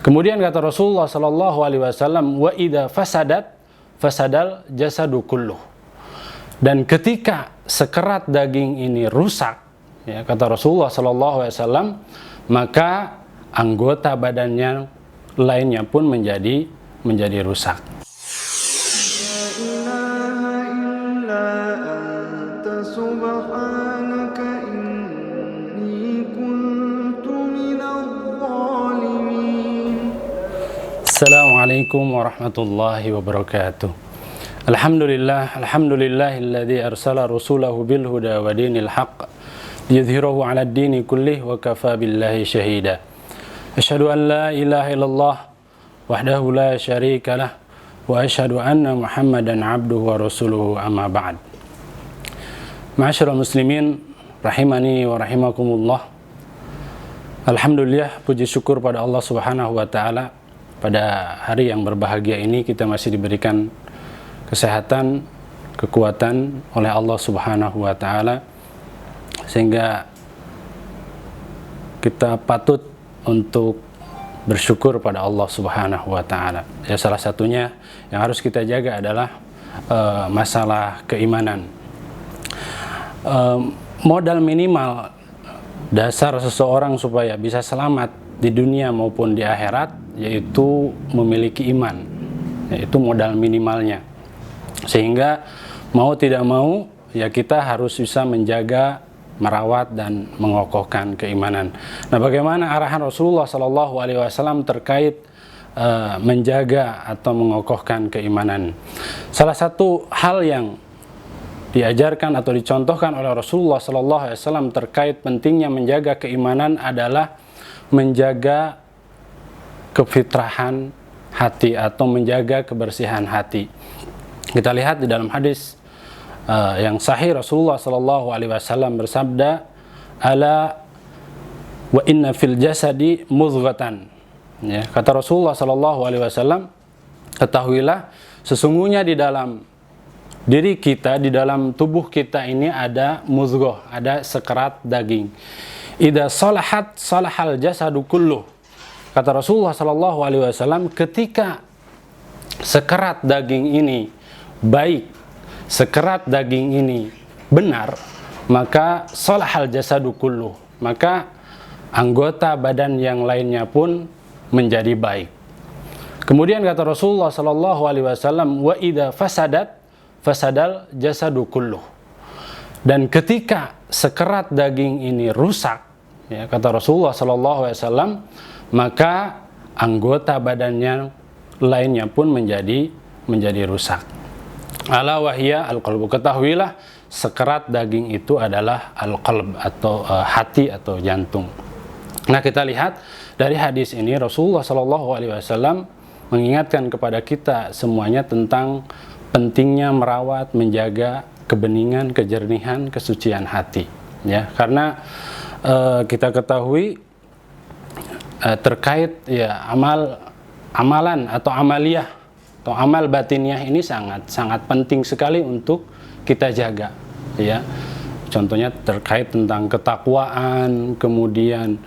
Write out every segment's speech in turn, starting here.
Kemudian kata Rasulullah sallallahu alaihi wasallam, wa idza fasadat fasadal jasadu kulluh. Dan ketika sekerat daging ini rusak, ya, kata Rasulullah sallallahu alaihi wasallam, maka anggota badannya lainnya pun menjadi rusak. Assalamualaikum warahmatullahi wabarakatuh. Alhamdulillahilladzi arsala rasulahu bil huda wa dinil haqq liyudhhirahu 'ala ad-dini kullih wa kafa billahi shahida. Asyhadu an la ilaha illallah wahdahu la syarika lah wa asyhadu anna Muhammadan 'abduhu wa rasuluhu amma ba'd. Ma'asyiral muslimin rahimani wa rahimakumullah. Alhamdulillah, puji syukur pada Allah Subhanahu wa taala. Pada hari yang berbahagia ini kita masih diberikan kesehatan, kekuatan oleh Allah Subhanahu wa taala, sehingga kita patut untuk bersyukur pada Allah Subhanahu wa taala. Ya, salah satunya yang harus kita jaga adalah masalah keimanan. Modal minimal dasar seseorang supaya bisa selamat di dunia maupun di akhirat yaitu memiliki iman, yaitu modal minimalnya. Sehingga mau tidak mau ya kita harus bisa menjaga, merawat dan mengokohkan keimanan. Nah, bagaimana arahan Rasulullah Shallallahu Alaihi Wasallam terkait menjaga atau mengokohkan keimanan? Salah satu hal yang diajarkan atau dicontohkan oleh Rasulullah Shallallahu Alaihi Wasallam terkait pentingnya menjaga keimanan adalah menjaga kefitrahan hati atau menjaga kebersihan hati. Kita lihat di dalam hadis yang sahih, Rasulullah sallallahu alaihi wasallam bersabda, "Ala wa inna fil jasadi mudghatan." Ya, kata Rasulullah sallallahu alaihi wasallam, ketahuilah sesungguhnya di dalam diri kita, di dalam tubuh kita ini ada mudghah, ada sekerat daging. Idza salahat salahal jasadu kulluh. Kata Rasulullah sallallahu alaihi wasallam, ketika sekerat daging ini baik, sekerat daging ini benar, maka salahal jasadu kulluh, maka anggota badan yang lainnya pun menjadi baik. Kemudian kata Rasulullah sallallahu alaihi wasallam, wa idza fasadat fasadal jasadu kulluh. Dan ketika sekerat daging ini rusak, ya, kata Rasulullah sallallahu alaihi wasallam, maka anggota badannya lainnya pun menjadi rusak. Ala wahya al-qalbu, ketahuilah sekerat daging itu adalah al-qalb atau hati atau jantung. Nah, kita lihat dari hadis ini Rasulullah sallallahu alaihi wasallam mengingatkan kepada kita semuanya tentang pentingnya merawat, menjaga kebeningan, kejernihan, kesucian hati, ya. Karena kita ketahui terkait ya amalan atau amaliyah atau amal batiniah ini sangat penting sekali untuk kita jaga, ya. Contohnya terkait tentang ketakwaan, kemudian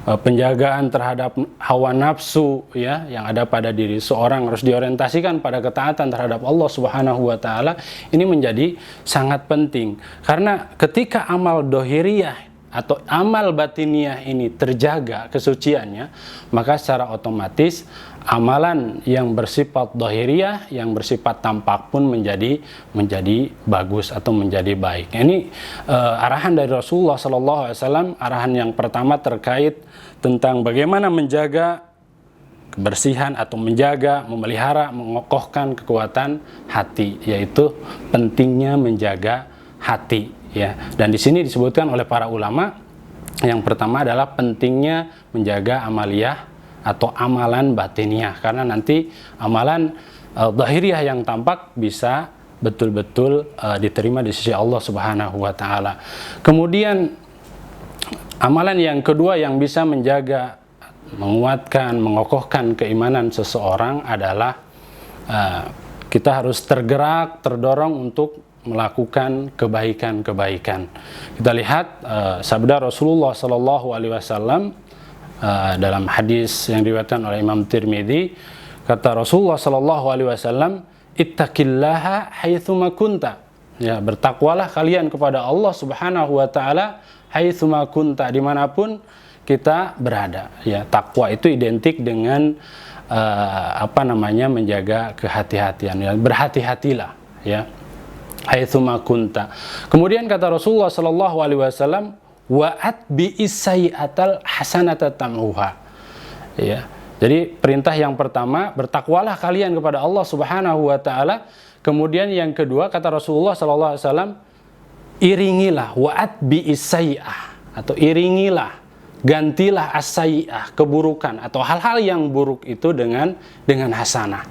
penjagaan terhadap hawa nafsu, ya, yang ada pada diri seorang harus diorientasikan pada ketaatan terhadap Allah Subhanahu wa taala. Ini menjadi sangat penting karena ketika amal dohiriyah atau amal batiniah ini terjaga kesuciannya, maka secara otomatis amalan yang bersifat dohiriyah, yang bersifat tampak pun menjadi bagus atau menjadi baik. Ini arahan dari Rasulullah SAW. Arahan yang pertama terkait tentang bagaimana menjaga kebersihan atau menjaga, memelihara, mengokohkan kekuatan hati, yaitu pentingnya menjaga hati. Ya, dan di sini disebutkan oleh para ulama yang pertama adalah pentingnya menjaga amaliyah atau amalan batiniah, karena nanti amalan zahiriyah yang tampak bisa betul-betul diterima di sisi Allah Subhanahu wa taala. Kemudian amalan yang kedua yang bisa menjaga, menguatkan, mengokohkan keimanan seseorang adalah kita harus tergerak, terdorong untuk melakukan kebaikan-kebaikan. Kita lihat sabda Rasulullah sallallahu alaihi wasallam dalam hadis yang diriwayatkan oleh Imam Tirmidzi, kata Rasulullah sallallahu alaihi wasallam, ittaqillaha haitsuma kunta. Ya, bertakwalah kalian kepada Allah Subhanahu wa taala haitsuma kunta, dimanapun kita berada. Ya, takwa itu identik dengan menjaga kehati-hatian, ya, berhati-hatilah, ya, haitsuma kunta. Kemudian kata Rasulullah sallallahu alaihi wasallam, wa'at bi isai'atal hasanata tamhuha. Ya. Jadi perintah yang pertama, bertakwalah kalian kepada Allah Subhanahu wa taala. Kemudian yang kedua kata Rasulullah sallallahu alaihi wasallam, iringilah wa'at bi isai'ah, atau iringilah, gantilah as-sayyi'ah, keburukan atau hal-hal yang buruk itu dengan hasanah,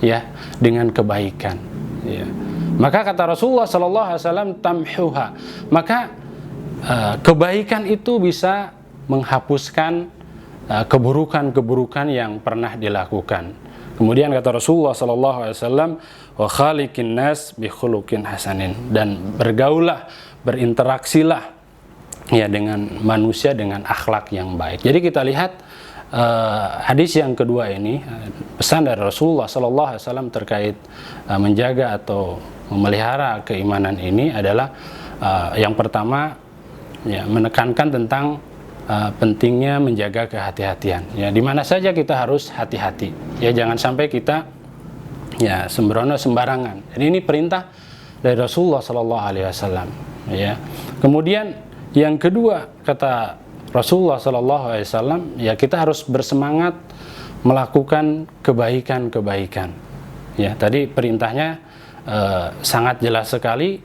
ya, dengan kebaikan, ya. Maka kata Rasulullah sallallahu alaihi wasallam, tamhuha, maka kebaikan itu bisa menghapuskan keburukan-keburukan yang pernah dilakukan. Kemudian kata Rasulullah sallallahu alaihi wasallam, wa khaliqin nas bi khuluqin hasanin, dan bergaulah, berinteraksilah, ya, dengan manusia dengan akhlak yang baik. Jadi kita lihat hadis yang kedua ini, pesan dari Rasulullah sallallahu alaihi wasallam terkait menjaga atau memelihara keimanan ini adalah yang pertama, ya, menekankan tentang pentingnya menjaga kehati-hatian. Ya, di mana saja kita harus hati-hati. Ya, jangan sampai kita, ya, sembrono sembarangan. Jadi ini perintah dari Rasulullah sallallahu alaihi wasallam, ya. Kemudian yang kedua kata Rasulullah sallallahu alaihi wasallam, ya, kita harus bersemangat melakukan kebaikan-kebaikan. Ya, tadi perintahnya sangat jelas sekali,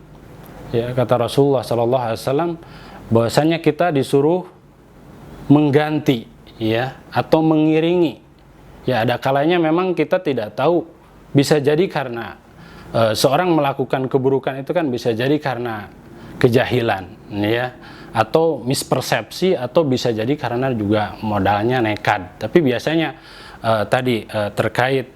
ya, kata Rasulullah sallallahu alaihi wasallam bahwasanya kita disuruh mengganti, ya, atau mengiringi. Ya, ada kalanya memang kita tidak tahu, bisa jadi karena seorang melakukan keburukan itu kan bisa jadi karena kejahilan, ya, atau mispersepsi, atau bisa jadi karena juga modalnya nekat. Tapi biasanya terkait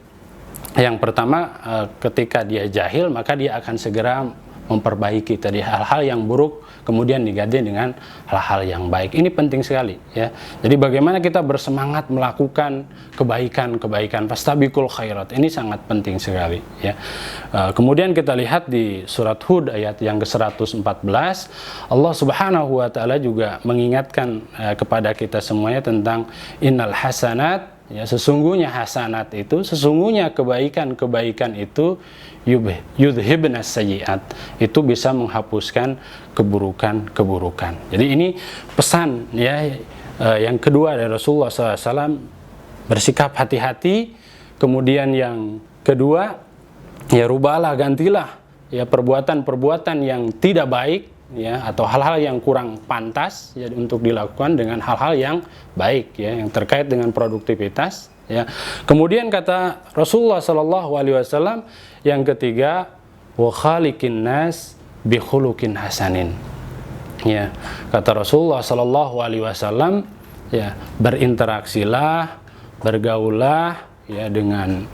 yang pertama, ketika dia jahil maka dia akan segera memperbaiki tadi hal-hal yang buruk, kemudian diganti dengan hal-hal yang baik. Ini penting sekali, ya. Jadi bagaimana kita bersemangat melakukan kebaikan-kebaikan, fastabiqul khairat, ini sangat penting sekali, ya. Kemudian kita lihat di surat Hud ayat yang ke-114, Allah Subhanahu wa taala juga mengingatkan kepada kita semuanya tentang innal hasanat, ya, sesungguhnya hasanat itu, sesungguhnya kebaikan-kebaikan itu yudhibnas sayyi'at, itu bisa menghapuskan keburukan-keburukan. Jadi ini pesan, ya, yang kedua dari Rasulullah SAW, bersikap hati-hati. Kemudian yang kedua, ya, rubahlah, gantilah, ya, perbuatan-perbuatan yang tidak baik, ya, atau hal-hal yang kurang pantas, ya, untuk dilakukan dengan hal-hal yang baik, ya, yang terkait dengan produktivitas, ya. Kemudian kata Rasulullah sallallahu alaihi wasallam yang ketiga, wa khaliqin nas bi khuluqin hasanin. Ya, kata Rasulullah sallallahu alaihi wasallam, ya, berinteraksilah, bergaulah, ya, dengan,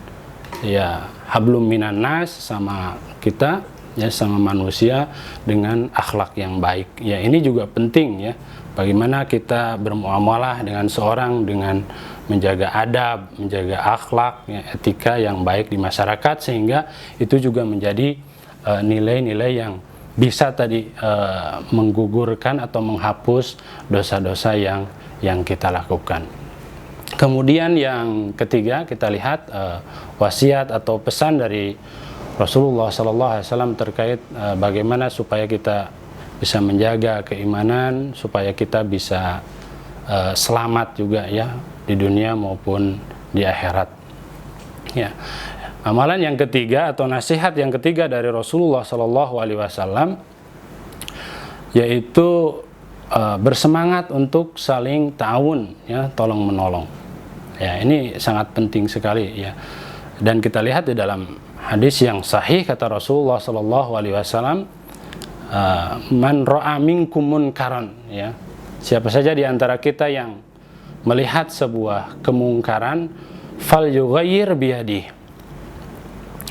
ya, hablum minan nas, sama kita, ya, sama manusia dengan akhlak yang baik. Ya, ini juga penting, ya, bagaimana kita bermuamalah dengan seorang dengan menjaga adab, menjaga akhlak, ya, etika yang baik di masyarakat, sehingga itu juga menjadi nilai-nilai yang bisa tadi menggugurkan atau menghapus dosa-dosa yang kita lakukan. Kemudian yang ketiga kita lihat wasiat atau pesan dari Rasulullah SAW terkait bagaimana supaya kita bisa menjaga keimanan, supaya kita bisa selamat juga, ya, di dunia maupun di akhirat. Ya. Amalan yang ketiga atau nasihat yang ketiga dari Rasulullah SAW yaitu bersemangat untuk saling ta'awun, ya, tolong menolong. Ya, ini sangat penting sekali, ya. Dan kita lihat di dalam hadis yang sahih kata Rasulullah SAW, man ra'a minkum munkaran, ya, siapa saja di antara kita yang melihat sebuah kemungkaran, fal yughayyir biyadihi.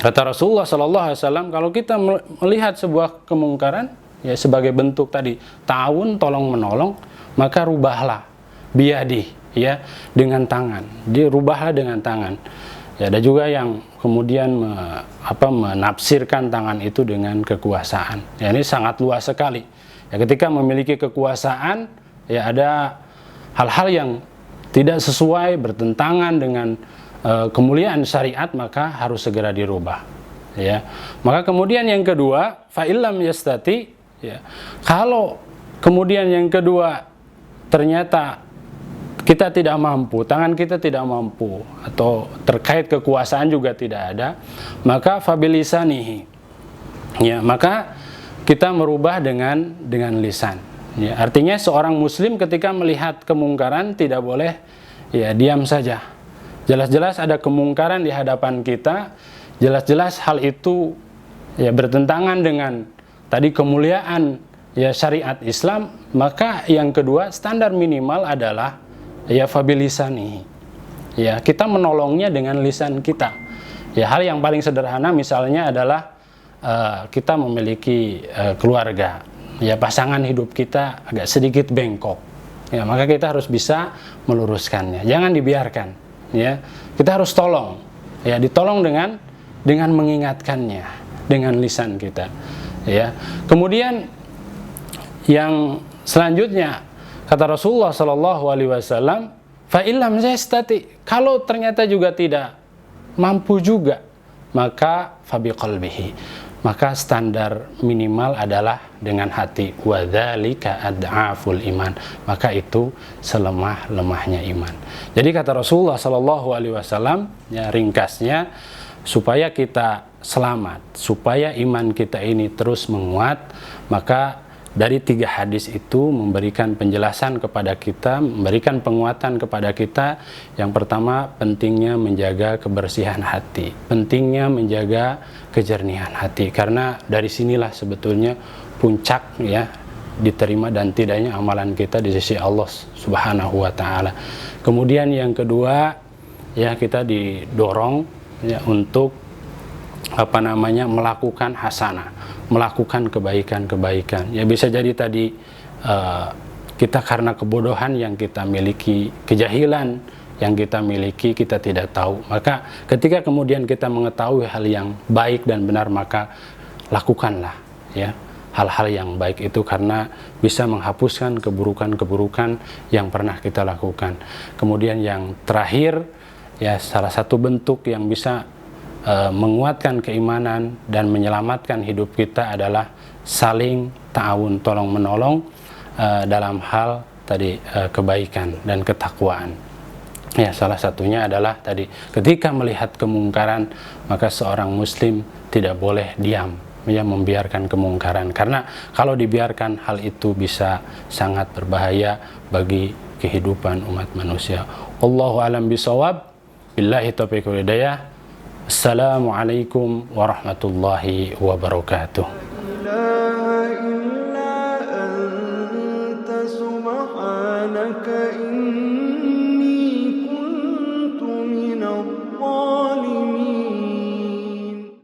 Kata Rasulullah SAW, kalau kita melihat sebuah kemungkaran, ya, sebagai bentuk tadi ta'awun, tolong menolong, maka rubahlah biyadihi, ya dengan tangan. Dirubahlah dengan tangan. Ya, ada juga yang kemudian menafsirkan tangan itu dengan kekuasaan. Ya, ini sangat luas sekali. Ya, ketika memiliki kekuasaan, ya ada hal-hal yang tidak sesuai, bertentangan dengan kemuliaan syariat, maka harus segera dirubah. Ya, maka kemudian yang kedua, fa illam yastati, ya, kalau kemudian yang kedua ternyata kita tidak mampu, tangan kita tidak mampu, atau terkait kekuasaan juga tidak ada, maka fabilisanihi, ya, maka kita merubah dengan lisan. Ya, artinya seorang muslim ketika melihat kemungkaran tidak boleh ya diam saja. Jelas-jelas ada kemungkaran di hadapan kita, jelas-jelas hal itu ya bertentangan dengan tadi kemuliaan ya syariat Islam, maka yang kedua standar minimal adalah ya fabilisani. Ya, kita menolongnya dengan lisan kita. Ya, hal yang paling sederhana misalnya adalah kita memiliki keluarga. Ya, pasangan hidup kita agak sedikit bengkok. Ya, maka kita harus bisa meluruskannya. Jangan dibiarkan. Ya, kita harus tolong. Ya, ditolong dengan mengingatkannya dengan lisan kita. Ya. Kemudian yang selanjutnya kata Rasulullah Shallallahu Alaihi Wasallam, fa illam yastati, kalau ternyata juga tidak mampu juga, maka fabiqalbihi, maka standar minimal adalah dengan hati, wadzalika ad'aful iman, maka itu selemah-lemahnya iman. Jadi kata Rasulullah Shallallahu Alaihi Wasallam, ya ringkasnya, supaya kita selamat, supaya iman kita ini terus menguat, maka dari 3 hadis itu memberikan penjelasan kepada kita, memberikan penguatan kepada kita. Yang pertama, pentingnya menjaga kebersihan hati, pentingnya menjaga kejernihan hati, karena dari sinilah sebetulnya puncak ya diterima dan tidaknya amalan kita di sisi Allah Subhanahu wa taala. Kemudian yang kedua, ya kita didorong ya untuk melakukan hasanah, melakukan kebaikan-kebaikan. Ya bisa jadi tadi kita karena kebodohan yang kita miliki, kejahilan yang kita miliki, kita tidak tahu. Maka ketika kemudian kita mengetahui hal yang baik dan benar, maka lakukanlah ya hal-hal yang baik itu, karena bisa menghapuskan keburukan-keburukan yang pernah kita lakukan. Kemudian yang terakhir, ya salah satu bentuk yang bisa menguatkan keimanan dan menyelamatkan hidup kita adalah saling ta'awun, tolong menolong dalam hal tadi kebaikan dan ketakwaan. Ya, salah satunya adalah tadi ketika melihat kemungkaran, maka seorang muslim tidak boleh diam, ya membiarkan kemungkaran, karena kalau dibiarkan hal itu bisa sangat berbahaya bagi kehidupan umat manusia. Wallahu a'lam bishawab. Billahi taufiq wal hidayah. Assalamualaikum warahmatullahi wabarakatuh.